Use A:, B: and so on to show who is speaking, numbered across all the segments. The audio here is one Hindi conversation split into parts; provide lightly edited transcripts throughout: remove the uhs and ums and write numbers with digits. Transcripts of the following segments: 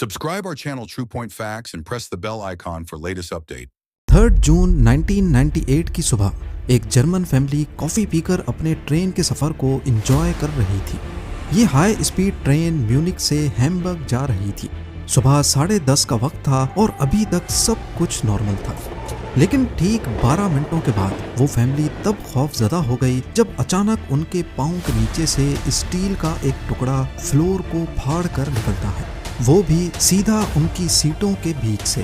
A: Subscribe our channel True Point Facts and press the bell icon for latest update.
B: 3 जून 1998 की सुबह एक जर्मन फैमिली कॉफ़ी पीकर अपने ट्रेन के सफ़र को एंजॉय कर रही थी। ये हाई स्पीड ट्रेन म्यूनिक से हैम्बर्ग जा रही थी। सुबह 10:30 का वक्त था और अभी तक सब कुछ नॉर्मल था। लेकिन ठीक 12 मिनटों के बाद वो फैमिली तब खौफजदा हो गई जब अचानक उनके पाँव के नीचे से स्टील का एक टुकड़ा फ्लोर को फाड़ कर निकलता है, वो भी सीधा उनकी सीटों के बीच से।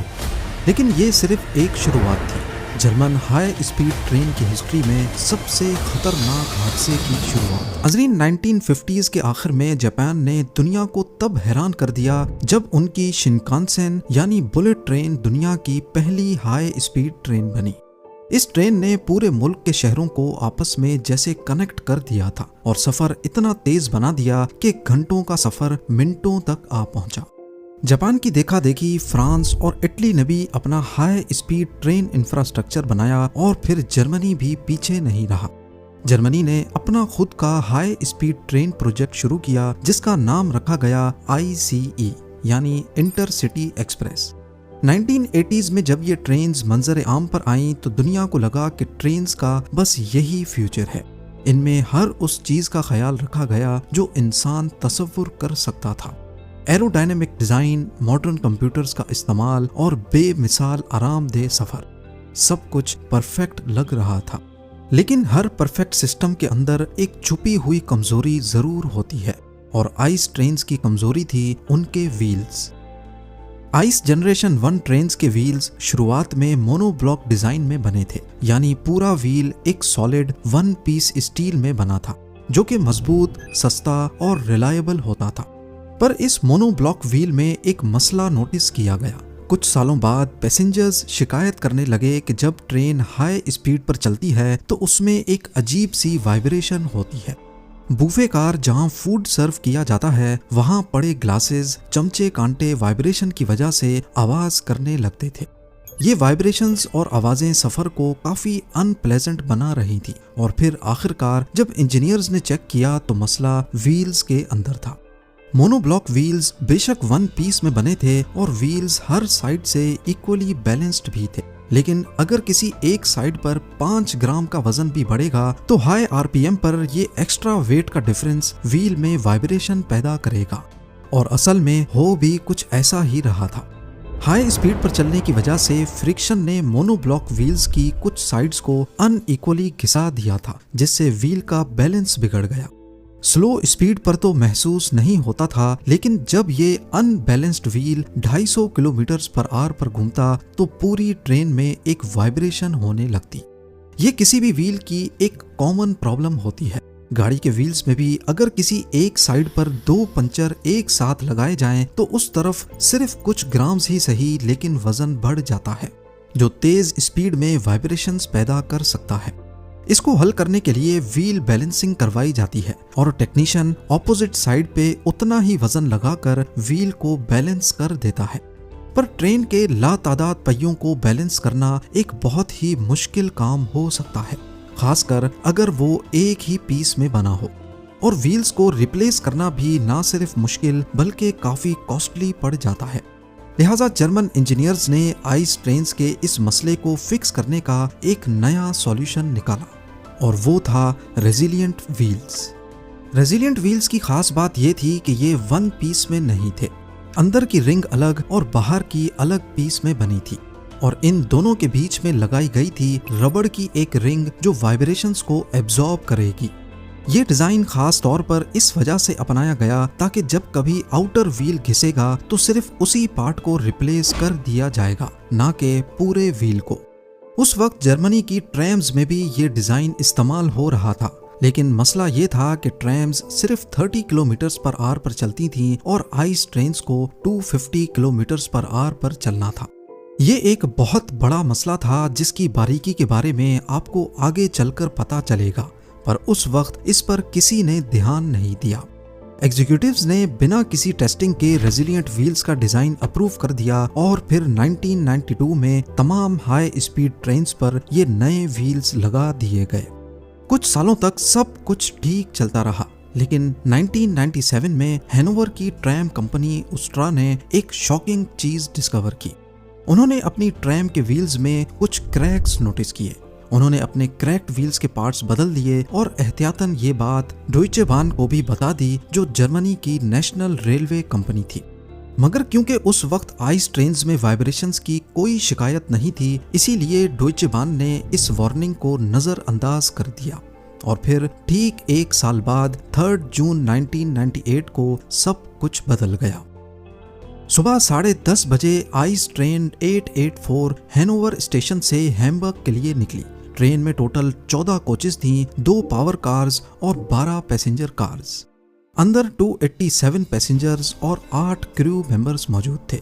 B: लेकिन ये सिर्फ एक शुरुआत थी। जर्मन हाई स्पीड ट्रेन की हिस्ट्री में सबसे खतरनाक हादसे की शुरुआत। नाज़रीन, 1950s के आखिर में जापान ने दुनिया को तब हैरान कर दिया जब उनकी शिनकानसेन यानी बुलेट ट्रेन दुनिया की पहली हाई स्पीड ट्रेन बनी। इस ट्रेन ने पूरे मुल्क के शहरों को आपस में जैसे कनेक्ट कर दिया था और सफर इतना तेज बना दिया कि घंटों का सफर मिनटों तक आ पहुंचा। जापान की देखा देखी फ्रांस और इटली ने भी अपना हाई स्पीड ट्रेन इंफ्रास्ट्रक्चर बनाया और फिर जर्मनी भी पीछे नहीं रहा। जर्मनी ने अपना खुद का हाई स्पीड ट्रेन प्रोजेक्ट शुरू किया जिसका नाम रखा गया ICE यानी इंटरसिटी एक्सप्रेस। 1980s में जब ये ट्रेन्स मंजर आम पर आईं तो दुनिया को लगा कि ट्रेन्स का बस यही फ्यूचर है। इनमें हर उस चीज का ख्याल रखा गया जो इंसान तसव्वुर कर सकता था। एरोडायनेमिक डिजाइन, मॉडर्न कंप्यूटर्स का इस्तेमाल और बेमिसाल आरामदेह सफर, सब कुछ परफेक्ट लग रहा था। लेकिन हर परफेक्ट सिस्टम के अंदर एक छुपी हुई कमजोरी जरूर होती है और आइस ट्रेन्स की कमजोरी थी उनके व्हील्स। आइस जनरेशन 1 ट्रेन्स के व्हील्स शुरुआत में मोनोब्लॉक डिजाइन में बने थे, यानी पूरा व्हील एक सॉलिड 1 पीस स्टील में बना था जो कि मजबूत, सस्ता और रिलायबल होता था। पर इस मोनोब्लॉक व्हील में एक मसला नोटिस किया गया। कुछ सालों बाद पैसेंजर्स शिकायत करने लगे कि जब ट्रेन हाई स्पीड पर चलती है तो उसमें एक अजीब सी वाइब्रेशन होती है। बूफे कार जहां फूड सर्व किया जाता है वहां पड़े ग्लासेस, चमचे, कांटे वाइब्रेशन की वजह से आवाज करने लगते थे। ये वाइब्रेशंस और आवाजें सफर को काफी अनप्लेजेंट बना रही थी और फिर आखिरकार जब इंजीनियर्स ने चेक किया तो मसला व्हील्स के अंदर था। मोनोब्लॉक व्हील्स बेशक 1 पीस में बने थे और व्हील्स हर साइड से इक्वली बैलेंस्ड भी थे, लेकिन अगर किसी एक साइड पर 5 ग्राम का वजन भी बढ़ेगा तो हाई RPM पर ये एक्स्ट्रा वेट का डिफरेंस व्हील में वाइब्रेशन पैदा करेगा। और असल में हो भी कुछ ऐसा ही रहा था। हाई स्पीड पर चलने की वजह से फ्रिक्शन ने मोनोब्लॉक व्हील्स की कुछ साइड्स को अनइक्वली घिसा दिया था, जिससे व्हील का बैलेंस बिगड़ गया। स्लो स्पीड पर तो महसूस नहीं होता था, लेकिन जब ये अनबैलेंस्ड व्हील 250 किलोमीटर/आवर पर घूमता तो पूरी ट्रेन में एक वाइब्रेशन होने लगती। ये किसी भी व्हील की एक कॉमन प्रॉब्लम होती है। गाड़ी के व्हील्स में भी अगर किसी एक साइड पर 2 पंचर एक साथ लगाए जाएं तो उस तरफ सिर्फ कुछ ग्राम्स ही सही लेकिन वजन बढ़ जाता है, जो तेज स्पीड में वाइब्रेशंस पैदा कर सकता है। इसको हल करने के लिए व्हील बैलेंसिंग करवाई जाती है और टेक्नीशियन ऑपोजिट साइड पे उतना ही वजन लगाकर व्हील को बैलेंस कर देता है। पर ट्रेन के लातादाद पहियों को बैलेंस करना एक बहुत ही मुश्किल काम हो सकता है, खासकर अगर वो एक ही पीस में बना हो। और व्हील्स को रिप्लेस करना भी ना सिर्फ मुश्किल बल्कि काफी कॉस्टली पड़ जाता है। लिहाजा जर्मन इंजीनियर्स ने आइस ट्रेन्स के इस मसले को फिक्स करने का एक नया सॉल्यूशन निकाला और वो था रेजिलिएंट व्हील्स। रेजिलिएंट व्हील्स की खास बात ये थी कि ये 1 पीस में नहीं थे। अंदर की रिंग अलग और बाहर की अलग पीस में बनी थी और इन दोनों के बीच में लगाई गई थी रबड़ की एक रिंग जो वाइब्रेशंस को एब्जॉर्ब करेगी। ये डिजाइन खास तौर पर इस वजह से अपनाया गया ताकि जब कभी आउटर व्हील घिसेगा तो सिर्फ उसी पार्ट को रिप्लेस कर दिया जाएगा, ना कि पूरे व्हील को। उस वक्त जर्मनी की ट्रैम्स में भी ये डिजाइन इस्तेमाल हो रहा था, लेकिन मसला ये था कि ट्रैम्स सिर्फ 30 किलोमीटर/आवर पर चलती थीं और आइस ट्रेन्स को 250 किलोमीटर/आवर पर चलना था। ये एक बहुत बड़ा मसला था जिसकी बारीकी के बारे में आपको आगे चलकर पता चलेगा, पर उस वक्त इस पर किसी ने ध्यान नहीं दिया। एग्जीक्यूटिव्स ने बिना किसी टेस्टिंग के रेजिलिएंट व्हील्स का डिजाइन अप्रूव कर दिया और फिर 1992 में तमाम हाई स्पीड ट्रेन्स पर ये नए व्हील्स लगा दिए गए। कुछ सालों तक सब कुछ ठीक चलता रहा, लेकिन 1997 में हैनोवर की ट्रैम कंपनी उस्ट्रा ने एक शॉकिंग चीज डिस्कवर की। उन्होंने अपनी ट्रैम के व्हील्स में कुछ क्रैक्स नोटिस किए। उन्होंने अपने क्रैक्ड व्हील्स के पार्ट्स बदल दिए और एहतियातन ये बात डॉयचे बाहन को भी बता दी, जो जर्मनी की नेशनल रेलवे कंपनी थी। मगर क्योंकि उस वक्त आइस ट्रेन्स में वाइब्रेशंस की कोई शिकायत नहीं थी, इसीलिए डॉयचे बाहन ने इस वार्निंग को नजरअंदाज कर दिया। और फिर ठीक एक साल बाद 3 जून 1998 को सब कुछ बदल गया। सुबह 10:30 बजे आइस ट्रेन 884 हैनोवर स्टेशन से हैम्बर्ग के लिए निकली। ट्रेन में टोटल 14 कोचेस थीं, 2 पावर कार्स और 12 पैसेंजर कार्स। अंदर 287 पैसेंजर्स और 8 क्रू मेंबर्स मौजूद थे।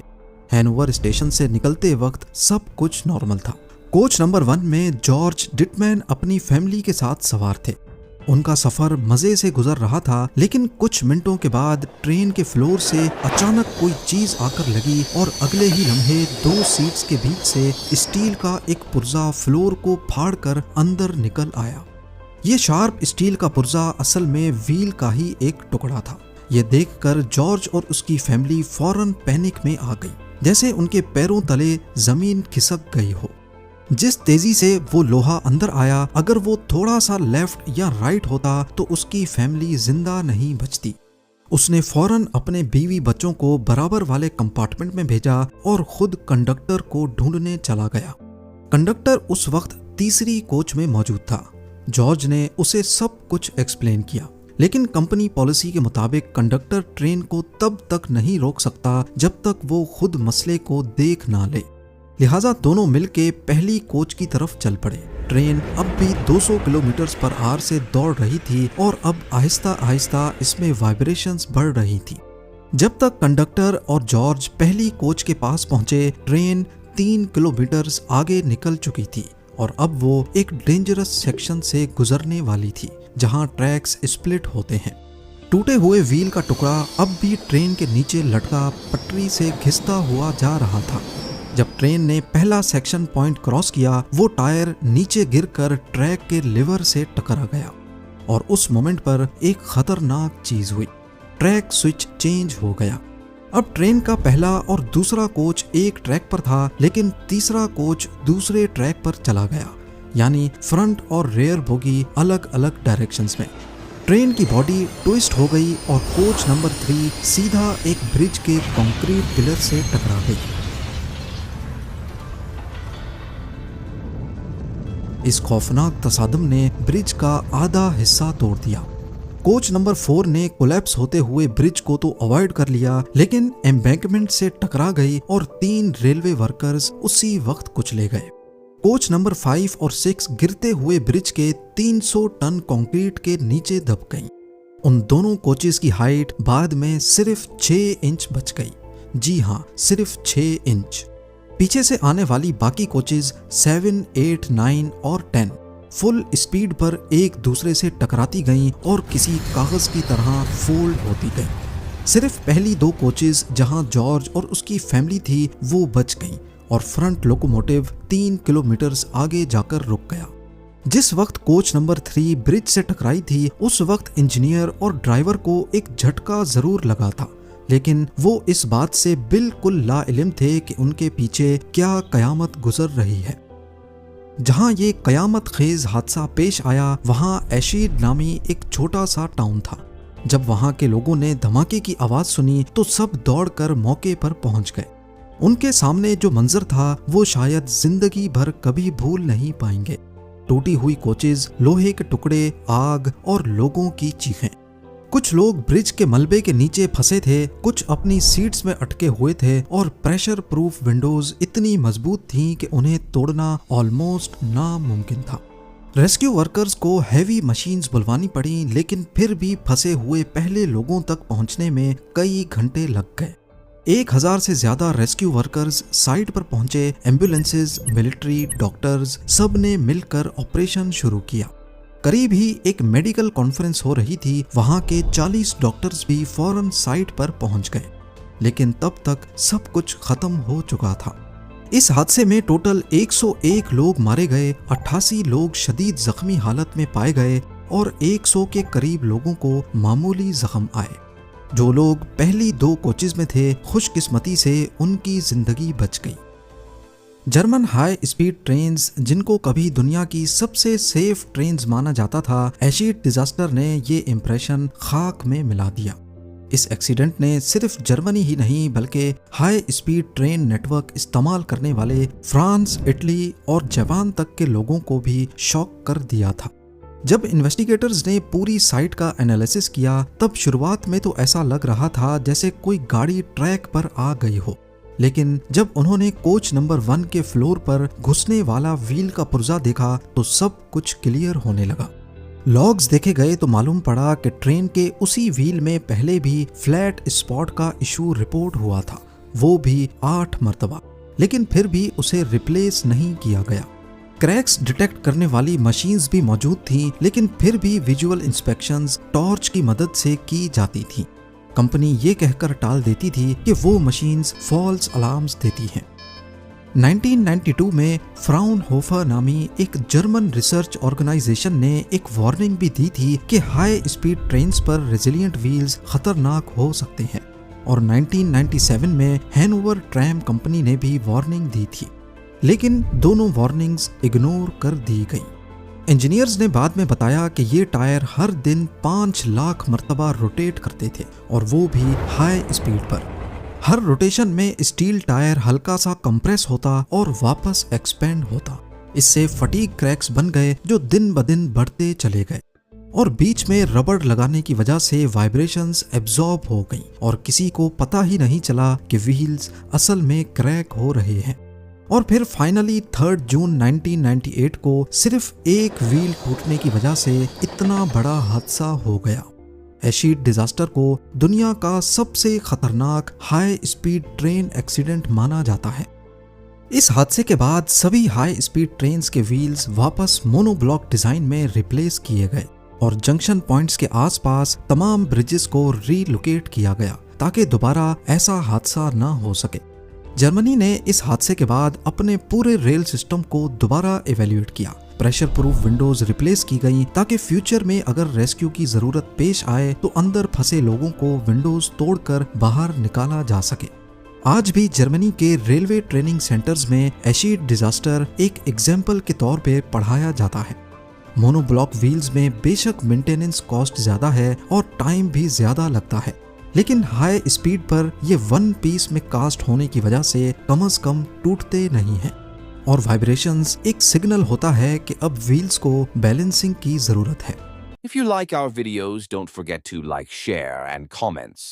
B: हैनोवर स्टेशन से निकलते वक्त सब कुछ नॉर्मल था। कोच नंबर 1 में जॉर्ज डिटमैन अपनी फैमिली के साथ सवार थे। उनका सफर मजे से गुजर रहा था, लेकिन कुछ मिनटों के बाद ट्रेन के फ्लोर से अचानक कोई चीज आकर लगी और अगले ही लम्हे 2 सीट्स के बीच से स्टील का एक पुर्जा फ्लोर को फाड़कर अंदर निकल आया। ये शार्प स्टील का पुर्जा असल में व्हील का ही एक टुकड़ा था। ये देखकर जॉर्ज और उसकी फैमिली फौरन पैनिक में आ गई, जैसे उनके पैरों तले जमीन खिसक गई हो। जिस तेजी से वो लोहा अंदर आया, अगर वो थोड़ा सा लेफ्ट या राइट होता तो उसकी फैमिली जिंदा नहीं बचती। उसने फौरन अपने बीवी बच्चों को बराबर वाले कंपार्टमेंट में भेजा और खुद कंडक्टर को ढूंढने चला गया। कंडक्टर उस वक्त तीसरी कोच में मौजूद था। जॉर्ज ने उसे सब कुछ एक्सप्लेन किया, लेकिन कंपनी पॉलिसी के मुताबिक कंडक्टर ट्रेन को तब तक नहीं रोक सकता जब तक वो खुद मसले को देख ना ले। लिहाजा दोनों मिलके पहली कोच की तरफ चल पड़े। ट्रेन अब भी 200 किलोमीटर पर आवर से दौड़ रही थी और अब आहिस्ता आहिस्ता इसमें वाइब्रेशंस बढ़ रही थी। जब तक कंडक्टर और जॉर्ज पहली कोच के पास पहुंचे, ट्रेन 3 किलोमीटर आगे निकल चुकी थी और अब वो एक डेंजरस सेक्शन से गुजरने वाली थी, जहां ट्रैक्स स्प्लिट होते हैं। टूटे हुए व्हील का टुकड़ा अब भी ट्रेन के नीचे लटका पटरी से घिसता हुआ जा रहा था। जब ट्रेन ने पहला सेक्शन पॉइंट क्रॉस किया, वो टायर नीचे गिरकर ट्रैक के लिवर से टकरा गया और उस मोमेंट पर एक खतरनाक चीज हुई। ट्रैक स्विच चेंज हो गया। अब ट्रेन का पहला और दूसरा कोच एक ट्रैक पर था, लेकिन तीसरा कोच दूसरे ट्रैक पर चला गया, यानी फ्रंट और रेयर बोगी अलग अलग डायरेक्शंस में। ट्रेन की बॉडी ट्विस्ट हो गई और कोच नंबर 3 सीधा एक ब्रिज के कंक्रीट पिलर से टकरा गई। इस खौफनाक तसादम ने ब्रिज का आधा हिस्सा तोड़ दिया। कोच नंबर 4 ने कोलैप्स होते हुए ब्रिज को तो अवॉइड कर लिया, लेकिन एम्बैंकमेंट से टकरा गई और 3 रेलवे वर्कर्स उसी वक्त कुचले गए। कोच नंबर 5 और 6 गिरते हुए ब्रिज के 300 टन कंक्रीट के नीचे दब गईं। उन दोनों कोचेस की हाइट बाद में सिर्फ 6 इंच बच गई। जी हाँ, सिर्फ 6 इंच। पीछे से आने वाली बाकी कोचेस 7, 8, 9 और 10 फुल स्पीड पर एक दूसरे से टकराती गईं और किसी कागज की तरह फोल्ड होती गईं। सिर्फ पहली 2 कोचेस, जहां जॉर्ज और उसकी फैमिली थी, वो बच गईं और फ्रंट लोकोमोटिव 3 किलोमीटर आगे जाकर रुक गया। जिस वक्त कोच नंबर 3 ब्रिज से टकराई थी, उस वक्त इंजीनियर और ड्राइवर को एक झटका जरूर लगा था, लेकिन वो इस बात से बिल्कुल लाइल्म थे कि उनके पीछे क्या कयामत गुजर रही है। जहां ये कयामत खेज हादसा पेश आया, वहां एशीड नामी एक छोटा सा टाउन था। जब वहां के लोगों ने धमाके की आवाज सुनी तो सब दौड़कर मौके पर पहुंच गए। उनके सामने जो मंजर था वो शायद जिंदगी भर कभी भूल नहीं पाएंगे। टूटी हुई कोचेस, लोहे के टुकड़े, आग और लोगों की चीखें। कुछ लोग ब्रिज के मलबे के नीचे फंसे थे, कुछ अपनी सीट्स में अटके हुए थे और प्रेशर प्रूफ विंडोज इतनी मजबूत थीं कि उन्हें तोड़ना ऑलमोस्ट नामुमकिन था। रेस्क्यू वर्कर्स को हैवी मशीन्स बुलवानी पड़ी, लेकिन फिर भी फंसे हुए पहले लोगों तक पहुंचने में कई घंटे लग गए। 1000 से ज्यादा रेस्क्यू वर्कर्स साइट पर पहुंचे। एम्बुलेंसेज, मिलिट्री, डॉक्टर्स सब ने मिलकर ऑपरेशन शुरू किया। करीब ही एक मेडिकल कॉन्फ्रेंस हो रही थी। वहां के 40 डॉक्टर्स भी फौरन साइट पर पहुंच गए, लेकिन तब तक सब कुछ खत्म हो चुका था। इस हादसे में टोटल 101 लोग मारे गए, 88 लोग शदीद जख्मी हालत में पाए गए और 100 के करीब लोगों को मामूली जख्म आए। जो लोग पहली 2 कोचेज में थे, खुशकिस्मती से उनकी जिंदगी बच गई। जर्मन हाई स्पीड ट्रेन्स, जिनको कभी दुनिया की सबसे सेफ ट्रेन्स माना जाता था, एशिड डिजास्टर ने ये इंप्रेशन खाक में मिला दिया। इस एक्सीडेंट ने सिर्फ जर्मनी ही नहीं बल्कि हाई स्पीड ट्रेन नेटवर्क इस्तेमाल करने वाले फ्रांस, इटली और जापान तक के लोगों को भी शॉक कर दिया था। जब इन्वेस्टिगेटर्स ने पूरी साइट का एनालिसिस किया, तब शुरुआत में तो ऐसा लग रहा था जैसे कोई गाड़ी ट्रैक पर आ गई हो, लेकिन जब उन्होंने कोच नंबर 1 के फ्लोर पर घुसने वाला व्हील का पुर्जा देखा तो सब कुछ क्लियर होने लगा। लॉग्स देखे गए तो मालूम पड़ा कि ट्रेन के उसी व्हील में पहले भी फ्लैट स्पॉट का इशू रिपोर्ट हुआ था, वो भी 8 मरतबा, लेकिन फिर भी उसे रिप्लेस नहीं किया गया। क्रैक्स डिटेक्ट करने वाली मशीन्स भी मौजूद थीं, लेकिन फिर भी विजुअल इंस्पेक्शंस टॉर्च की मदद से की जाती थी। कंपनी ये कहकर टाल देती थी कि वो मशीन्स फॉल्स अलार्म्स देती हैं। 1992 में फ्राउनहोफर नामी एक जर्मन रिसर्च ऑर्गेनाइजेशन ने एक वार्निंग भी दी थी कि हाई स्पीड ट्रेन्स पर रेजिलिएंट व्हील्स खतरनाक हो सकते हैं, और 1997 में हैनोवर ट्रैम कंपनी ने भी वार्निंग दी थी, लेकिन दोनों वार्निंग्स इग्नोर कर दी गई। इंजीनियर्स ने बाद में बताया कि ये टायर हर दिन 5 लाख मरतबा रोटेट करते थे, और वो भी हाई स्पीड पर। हर रोटेशन में स्टील टायर हल्का सा कंप्रेस होता और वापस एक्सपेंड होता। इससे फटीग क्रैक्स बन गए जो दिन ब दिन बढ़ते चले गए, और बीच में रबड़ लगाने की वजह से वाइब्रेशंस एब्जॉर्ब हो गई और किसी को पता ही नहीं चला कि व्हील्स असल में क्रैक हो रहे हैं। और फिर फाइनली 3 जून 1998 को सिर्फ एक व्हील टूटने की वजह से इतना बड़ा हादसा हो गया। एशिड डिजास्टर को दुनिया का सबसे खतरनाक हाई स्पीड ट्रेन एक्सीडेंट माना जाता है। इस हादसे के बाद सभी हाई स्पीड ट्रेन्स के व्हील्स वापस मोनोब्लॉक डिजाइन में रिप्लेस किए गए और जंक्शन पॉइंट्स के आसपास तमाम ब्रिजेस को रीलोकेट किया गया ताकि दोबारा ऐसा हादसा न हो सके। जर्मनी ने इस हादसे के बाद अपने पूरे रेल सिस्टम को दोबारा इवैल्यूएट किया। प्रेशर प्रूफ विंडोज रिप्लेस की गई ताकि फ्यूचर में अगर रेस्क्यू की जरूरत पेश आए तो अंदर फंसे लोगों को विंडोज तोड़कर बाहर निकाला जा सके। आज भी जर्मनी के रेलवे ट्रेनिंग सेंटर्स में एशिड डिजास्टर एक एग्जाम्पल के तौर पे पढ़ाया जाता है। मोनोब्लॉक व्हील्स में बेशक मेंटेनेंस कॉस्ट ज्यादा है और टाइम भी ज्यादा लगता है, लेकिन हाई स्पीड पर ये 1 पीस में कास्ट होने की वजह से कम से कम टूटते नहीं हैं, और वाइब्रेशंस एक सिग्नल होता है कि अब व्हील्स को बैलेंसिंग की जरूरत है।
C: If you like our videos, don't forget to like, share, and comments.